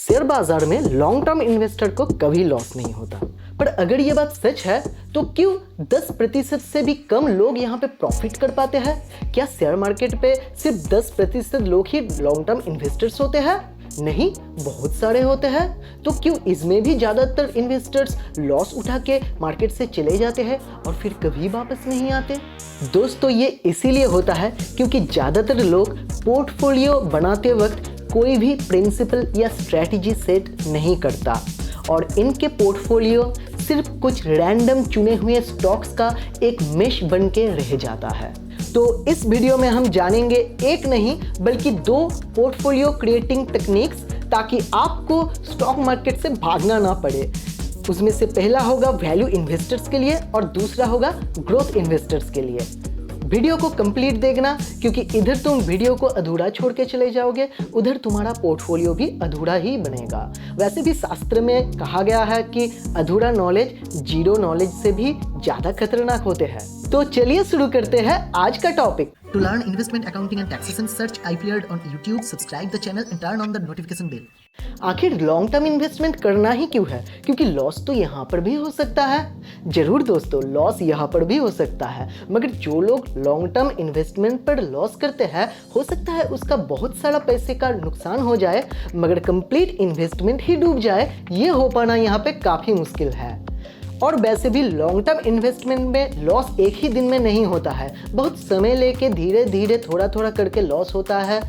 Share बाजार में long term investor को कभी लॉस नहीं होता। पर अगर ये बात सच है तो क्यों 10% से भी कम लोग यहाँ पे प्रॉफिट कर पाते हैं? क्या शेयर मार्केट पे सिर्फ 10% लोग ही लॉन्ग टर्म इन्वेस्टर्स होते हैं? नहीं, बहुत सारे होते हैं। तो क्यों इसमें भी ज़्यादातर इन्वेस्टर्स लॉस उठा के मार्केट से चले जाते हैं और फिर कभी वापस नहीं आते? दोस्तों, ये इसीलिए होता है क्योंकि ज़्यादातर लोग पोर्टफोलियो बनाते वक्त कोई भी प्रिंसिपल या स्ट्रेटजी सेट नहीं करता और इनके पोर्टफोलियो सिर्फ कुछ रैंडम चुने हुए स्टॉक्स का एक मेश बन के रह जाता है। तो इस वीडियो में हम जानेंगे एक नहीं बल्कि 2 पोर्टफोलियो क्रिएटिंग टेक्निक्स ताकि आपको स्टॉक मार्केट से भागना ना पड़े। उसमें से पहला होगा वैल्यू इन्वेस्टर्स के लिए और दूसरा होगा ग्रोथ इन्वेस्टर्स के लिए। वीडियो को कंप्लीट देखना क्योंकि इधर तुम वीडियो को अधूरा छोड़ के चले जाओगे, उधर तुम्हारा पोर्टफोलियो भी अधूरा ही बनेगा। वैसे भी शास्त्र में कहा गया है कि अधूरा नॉलेज जीरो नॉलेज से भी ज़्यादा खतरनाक होते हैं। तो चलिए शुरू करते हैं आज का topic. To learn investment accounting and taxation, search iFleared on YouTube, subscribe the channel and turn on the notification bell. आखिर लॉन्ग टर्म इन्वेस्टमेंट करना ही क्यों है? क्योंकि लॉस तो यहाँ पर भी हो सकता है। जरूर दोस्तों, लॉस यहाँ पर भी हो सकता है, मगर जो लोग लॉन्ग टर्म इन्वेस्टमेंट पर लॉस करते हैं, हो सकता है उसका बहुत सारा पैसे का नुकसान हो जाए, मगर कंप्लीट इन्वेस्टमेंट ही डूब जाए। ये हो पाना यहाँ पे काफ़ी मुश्किल है। और वैसे भी लॉन्ग टर्म इन्वेस्टमेंट में लॉस एक ही दिन में नहीं होता है, बहुत समय लेके धीरे धीरे थोड़ा थोड़ा करके लॉस होता है।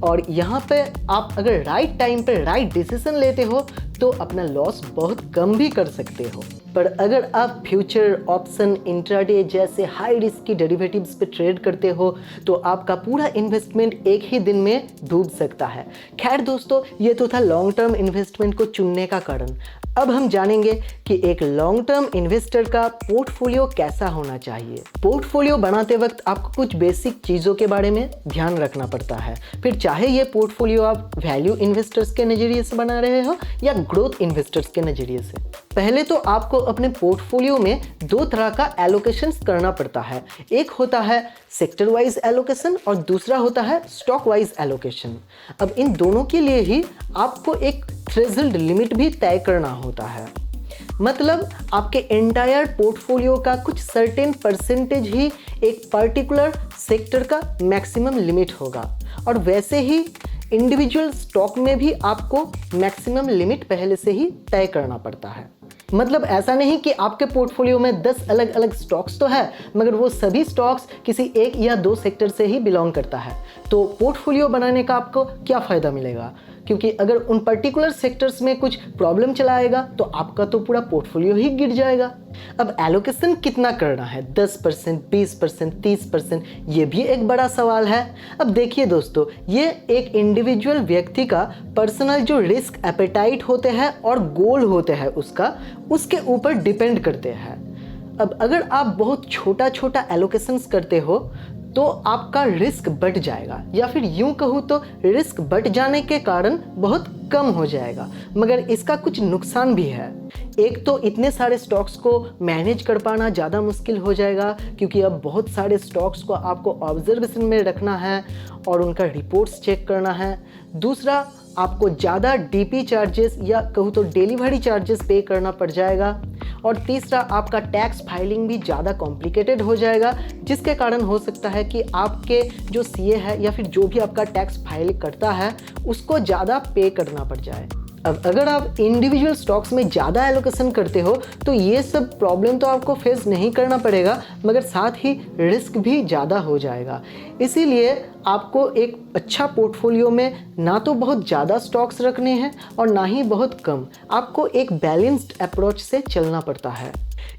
और यहाँ पे आप अगर राइट टाइम पे राइट डिसीजन लेते हो तो अपना लॉस बहुत कम भी कर सकते हो। पर अगर आप फ्यूचर, ऑप्शन, इंट्राडे जैसे हाई रिस्क की डेरिवेटिव्स पे ट्रेड करते हो तो आपका पूरा इन्वेस्टमेंट एक ही दिन में डूब सकता है। खैर दोस्तों, ये तो था लॉन्ग टर्म इन्वेस्टमेंट को चुनने का कारण। अब हम जानेंगे कि एक लॉन्ग टर्म इन्वेस्टर का पोर्टफोलियो कैसा होना चाहिए। पोर्टफोलियो बनाते वक्त आपको कुछ बेसिक चीज़ों के बारे में ध्यान रखना पड़ता है। फिर चाहे ये पोर्टफोलियो आप वैल्यू इन्वेस्टर्स के नज़रिए से बना रहे हो या ग्रोथ इन्वेस्टर्स के नज़रिए से। पहले तो आपको अपने पोर्टफोलियो में 2 तरह का एलोकेशंस करना पड़ता है। एक होता है सेक्टर वाइज एलोकेशन और दूसरा होता है स्टॉक वाइज एलोकेशन। अब इन दोनों के लिए ही आपको एक थ्रेशोल्ड लिमिट भी तय करना होता है। मतलब आपके एंटायर पोर्टफोलियो का कुछ सर्टेन परसेंटेज ही एक पर्टिकुलर सेक्टर का मैक्सिमम लिमिट होगा और वैसे ही इंडिविजुअल स्टॉक में भी आपको मैक्सिमम लिमिट पहले से ही तय करना पड़ता है। मतलब ऐसा नहीं कि आपके पोर्टफोलियो में 10 अलग अलग स्टॉक्स तो है, मगर वो सभी स्टॉक्स किसी 1 या 2 सेक्टर से ही बिलोंग करता है। तो पोर्टफोलियो बनाने का आपको क्या फ़ायदा मिलेगा? क्योंकि अगर उन पर्टिकुलर सेक्टर्स में कुछ प्रॉब्लम चला आएगा तो आपका तो पूरा पोर्टफोलियो ही गिर जाएगा। अब एलोकेशन कितना करना है? 10%, 20%, 30%, ये भी एक बड़ा सवाल है। अब देखिए दोस्तों, ये एक इंडिविजुअल व्यक्ति का पर्सनल जो रिस्क एपेटाइट होते हैं और गोल होते हैं उसके ऊपर डिपेंड करते हैं। अब अगर आप बहुत छोटा छोटा एलोकेशंस करते हो तो आपका रिस्क बढ़ जाएगा, या फिर यूं कहूँ तो रिस्क बढ़ जाने के कारण बहुत कम हो जाएगा, मगर इसका कुछ नुकसान भी है। एक तो इतने सारे स्टॉक्स को मैनेज कर पाना ज़्यादा मुश्किल हो जाएगा क्योंकि अब बहुत सारे स्टॉक्स को आपको ऑब्जर्वेशन में रखना है और उनका रिपोर्ट्स चेक करना है। दूसरा, आपको ज़्यादा डीपी चार्जेस या कहूँ तो डिलीवरी चार्जेस पे करना पड़ जाएगा। और तीसरा, आपका टैक्स फाइलिंग भी ज़्यादा कॉम्प्लिकेटेड हो जाएगा, जिसके कारण हो सकता है कि आपके जो सीए है या फिर जो भी आपका टैक्स फाइल करता है उसको ज़्यादा पे करना पड़ जाए। अब अगर आप इंडिविजुअल स्टॉक्स में ज़्यादा एलोकेशन करते हो तो ये सब प्रॉब्लम तो आपको फेस नहीं करना पड़ेगा, मगर साथ ही रिस्क भी ज़्यादा हो जाएगा। इसीलिए आपको एक अच्छा पोर्टफोलियो में ना तो बहुत ज़्यादा स्टॉक्स रखने हैं और ना ही बहुत कम। आपको एक बैलेंस्ड अप्रोच से चलना पड़ता है।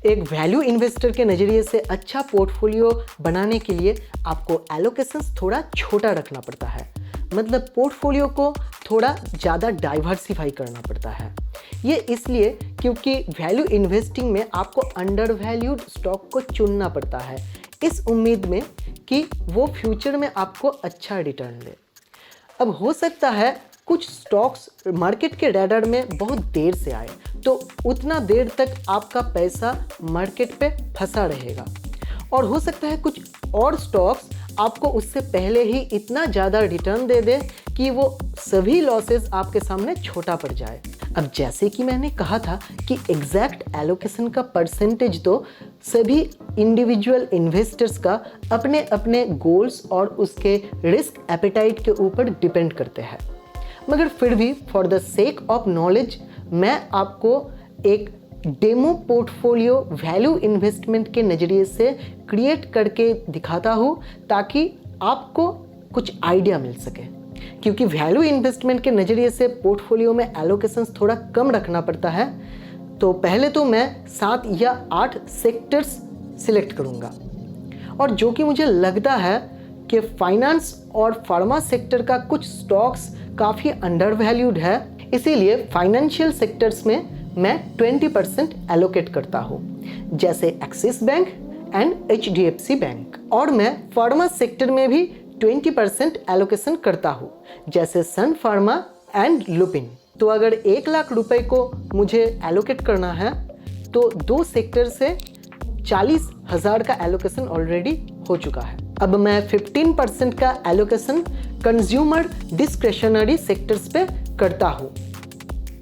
एक वैल्यू इन्वेस्टर के नज़रिए से अच्छा पोर्टफोलियो बनाने के लिए आपको एलोकेशंस थोड़ा छोटा रखना पड़ता है। मतलब पोर्टफोलियो को थोड़ा ज़्यादा डाइवर्सिफाई करना पड़ता है। ये इसलिए क्योंकि वैल्यू इन्वेस्टिंग में आपको अंडर वैल्यूड स्टॉक को चुनना पड़ता है, इस उम्मीद में कि वो फ्यूचर में आपको अच्छा रिटर्न दे। अब हो सकता है कुछ स्टॉक्स मार्केट के रडार में बहुत देर से आए, तो उतना देर तक आपका पैसा मार्केट पे फंसा रहेगा। और हो सकता है कुछ और स्टॉक्स आपको उससे पहले ही इतना ज़्यादा रिटर्न दे दे कि वो सभी लॉसेस आपके सामने छोटा पड़ जाए। अब जैसे कि मैंने कहा था कि एग्जैक्ट एलोकेशन का परसेंटेज तो सभी इंडिविजुअल इन्वेस्टर्स का अपने अपने गोल्स और उसके रिस्क एपेटाइट के ऊपर डिपेंड करते हैं, मगर फिर भी for the sake of knowledge मैं आपको एक डेमो पोर्टफोलियो वैल्यू इन्वेस्टमेंट के नज़रिए से क्रिएट करके दिखाता हूँ ताकि आपको कुछ आइडिया मिल सके। क्योंकि वैल्यू इन्वेस्टमेंट के नज़रिए से पोर्टफोलियो में एलोकेशंस थोड़ा कम रखना पड़ता है, तो पहले तो मैं 7 या 8 सेक्टर्स सिलेक्ट करूँगा, और जो कि मुझे लगता है कि फाइनेंस और फार्मा सेक्टर का कुछ स्टॉक्स काफ़ी अंडर वैल्यूड है, इसीलिए फाइनेंशियल सेक्टर्स में मैं 20% एलोकेट करता हूँ, जैसे axis bank and HDFC bank. और मैं फार्मा सेक्टर में भी 20% एलोकेशन करता हूँ, जैसे सन फार्मा एंड लुपिन। तो अगर 1 लाख रुपए को मुझे एलोकेट करना है तो 2 सेक्टर से 40,000 का एलोकेशन ऑलरेडी हो चुका है। अब मैं 15% का एलोकेशन कंज्यूमर डिस्क्रेशनरी सेक्टर्स पे करता हूँ,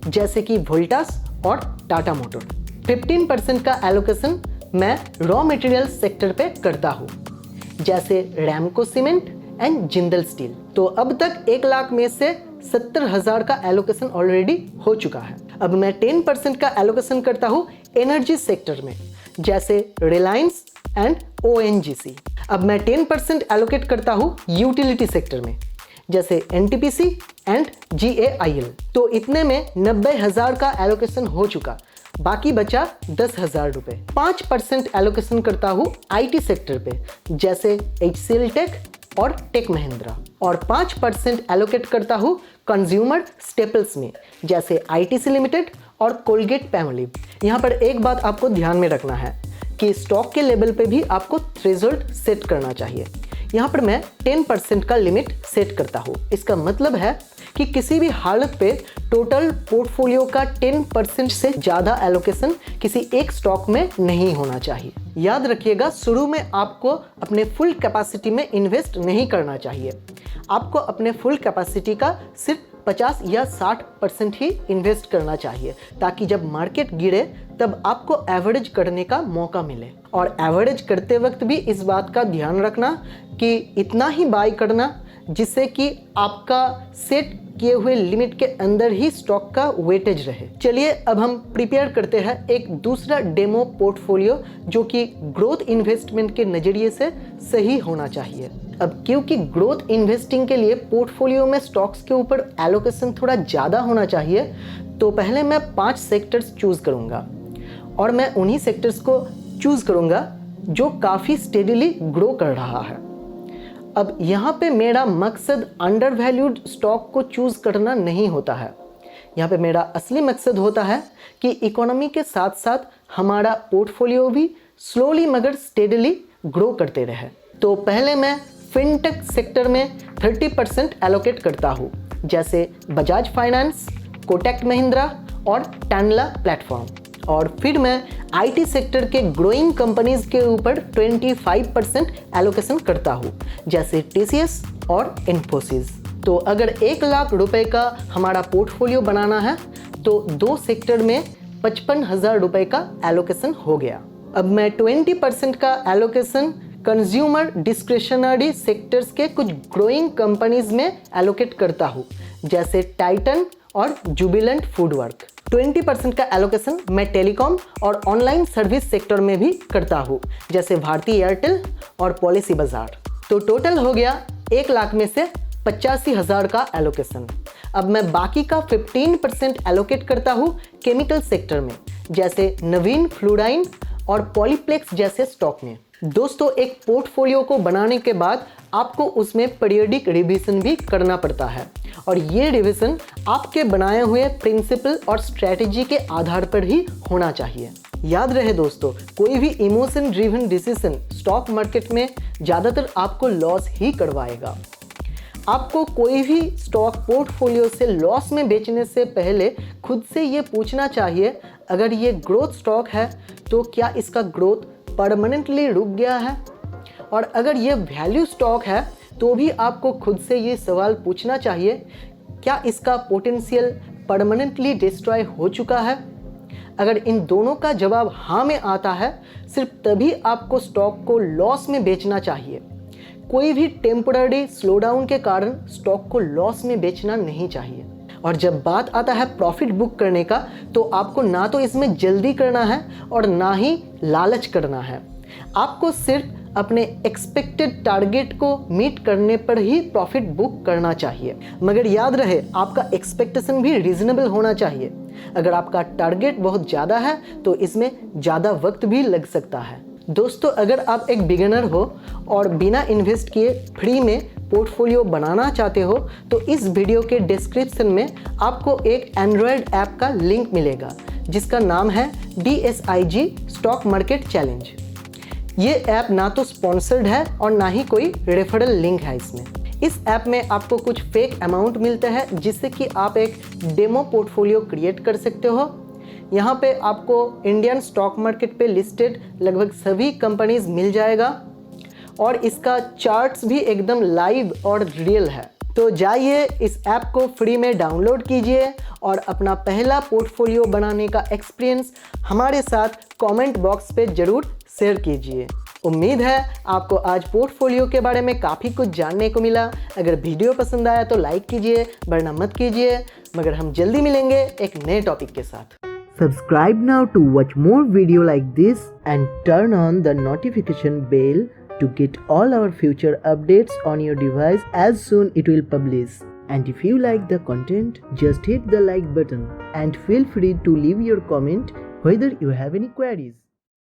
जैसे कि वोल्टास और टाटा मोटर। 15% का एलोकेशन मैं रॉ मटेरियल सेक्टर पे करता हूँ, जैसे Ramco cement and Jindal steel. तो अब तक 1 लाख में से 70,000 का एलोकेशन ऑलरेडी हो चुका है। अब मैं 10% का एलोकेशन करता हूँ एनर्जी सेक्टर में, जैसे रिलायंस एंड ONGC। अब मैं 10% एलोकेट करता हूँ यूटिलिटी सेक्टर में, जैसे NTPC एंड GAIL। तो इतने में 90,000 का एलोकेशन हो चुका, बाकी बचा 10,000 रुपये। 5% एलोकेशन करता हूँ IT सेक्टर पे, जैसे HCL टेक और टेक महिंद्रा। और 5% एलोकेट करता हूँ कंज्यूमर स्टेपल्स में, जैसे ITC लिमिटेड और कोलगेट पैमोलिव। यहाँ पर एक बात आपको ध्यान में रखना है कि स्टॉक के लेवल पे भी आपको थ्रेशोल्ड सेट करना चाहिए। यहाँ पर मैं 10% का लिमिट सेट करता हूँ। इसका मतलब है कि किसी भी हालत पे टोटल पोर्टफोलियो का 10% से ज़्यादा एलोकेशन किसी एक स्टॉक में नहीं होना चाहिए। याद रखिएगा, शुरू में आपको अपने फुल कैपेसिटी में इन्वेस्ट नहीं करना चाहिए। आपको अपने फुल कैपेसिटी का सिर्फ 50 या 60% ही इन्वेस्ट करना चाहिए, ताकि जब मार्केट गिरे तब आपको एवरेज करने का मौका मिले। और एवरेज करते वक्त भी इस बात का ध्यान रखना कि इतना ही बाय करना जिससे कि आपका सेट किए हुए लिमिट के अंदर ही स्टॉक का वेटेज रहे। चलिए अब हम प्रिपेयर करते हैं एक दूसरा डेमो पोर्टफोलियो जो कि ग्रोथ इन्वेस्टमेंट के नज़रिए से सही होना चाहिए। अब क्योंकि ग्रोथ इन्वेस्टिंग के लिए पोर्टफोलियो में स्टॉक्स के ऊपर एलोकेशन थोड़ा ज़्यादा होना चाहिए, तो पहले मैं 5 सेक्टर्स चूज़ करूँगा और मैं उन्हीं सेक्टर्स को चूज़ करूँगा जो काफ़ी स्टेडिली ग्रो कर रहा है। अब यहाँ पे मेरा मकसद अंडर वैल्यूड स्टॉक को चूज़ करना नहीं होता है। यहाँ पे मेरा असली मकसद होता है कि इकोनॉमी के साथ साथ हमारा पोर्टफोलियो भी स्लोली मगर स्टेडली ग्रो करते रहे। तो पहले मैं फिनटेक सेक्टर में 30% एलोकेट करता हूँ, जैसे बजाज फाइनेंस, कोटक महिंद्रा और टैनला प्लेटफॉर्म। और फिर मैं IT सेक्टर के ग्रोइंग कंपनीज के ऊपर 25% एलोकेशन करता हूँ, जैसे TCS और इन्फोसिस। तो अगर 1 लाख रुपए का हमारा पोर्टफोलियो बनाना है तो 2 सेक्टर में 55,000 रुपए का एलोकेशन हो गया। अब मैं 20% का एलोकेशन कंज्यूमर डिस्क्रिशनरी सेक्टर्स के कुछ ग्रोइंग कंपनीज में एलोकेट करता हूँ, जैसे टाइटन और जुबिलेंट फूडवर्क। 20% का एलोकेशन मैं टेलीकॉम और ऑनलाइन सर्विस सेक्टर में भी करता हूँ, जैसे भारती एयरटेल और पॉलिसी बाजार। तो टोटल हो गया 1 लाख में से 85,000 का एलोकेशन। अब मैं बाकी का 15% एलोकेट करता हूँ केमिकल सेक्टर में, जैसे नवीन फ्लोराइन और पॉलीप्लेक्स जैसे स्टॉक में। दोस्तों, एक पोर्टफोलियो को बनाने के बाद आपको उसमें पीरियडिक रिवीजन भी करना पड़ता है, और ये रिवीजन आपके बनाए हुए प्रिंसिपल और स्ट्रेटेजी के आधार पर ही होना चाहिए। याद रहे दोस्तों, कोई भी emotion driven decision stock market में ज़्यादातर आपको लॉस ही करवाएगा। आपको कोई भी स्टॉक पोर्टफोलियो से लॉस में बेचने से पहले खुद से ये पूछना चाहिए, अगर ये ग्रोथ स्टॉक है तो क्या इसका ग्रोथ परमानेंटली रुक गया है, और अगर ये वैल्यू स्टॉक है तो भी आपको खुद से ये सवाल पूछना चाहिए, क्या इसका पोटेंशियल परमानेंटली डिस्ट्रॉय हो चुका है? अगर इन दोनों का जवाब हाँ में आता है, सिर्फ तभी आपको स्टॉक को लॉस में बेचना चाहिए। कोई भी टेम्पररी स्लोडाउन के कारण स्टॉक को लॉस में बेचना नहीं चाहिए। और जब बात आता है प्रॉफिट बुक करने का, तो आपको ना तो इसमें जल्दी करना है और ना ही लालच करना है। आपको सिर्फ अपने एक्सपेक्टेड टारगेट को मीट करने पर ही प्रॉफिट बुक करना चाहिए। मगर याद रहे, आपका एक्सपेक्टेशन भी रीजनेबल होना चाहिए। अगर आपका टारगेट बहुत ज़्यादा है तो इसमें ज़्यादा वक्त भी लग सकता है। दोस्तों, अगर आप एक बिगिनर हो और बिना इन्वेस्ट किए फ्री में पोर्टफोलियो बनाना चाहते हो, तो इस वीडियो के डिस्क्रिप्शन में आपको एक एंड्रॉयड ऐप का लिंक मिलेगा जिसका नाम है DSIG स्टॉक मार्केट चैलेंज। ये ऐप ना तो स्पॉन्सर्ड है और ना ही कोई रेफरल लिंक है इसमें। इस ऐप में आपको कुछ फेक अमाउंट मिलता है जिससे कि आप एक डेमो पोर्टफोलियो क्रिएट कर सकते हो। यहाँ पे आपको इंडियन स्टॉक मार्केट पे लिस्टेड लगभग सभी कंपनीज मिल जाएगा और इसका चार्ट्स भी एकदम लाइव और रियल है। तो जाइए, इस ऐप को फ्री में डाउनलोड कीजिए और अपना पहला पोर्टफोलियो बनाने का एक्सपीरियंस हमारे साथ कमेंट बॉक्स पे ज़रूर शेयर कीजिए। उम्मीद है आपको आज पोर्टफोलियो के बारे में काफ़ी कुछ जानने को मिला। अगर वीडियो पसंद आया तो लाइक कीजिए, वरना मत कीजिए। मगर हम जल्दी मिलेंगे एक नए टॉपिक के साथ। Subscribe now to watch more video like this and turn on the notification bell to get all our future updates on your device as soon it will publish. And if you like the content, just hit the like button and feel free to leave your comment whether you have any queries.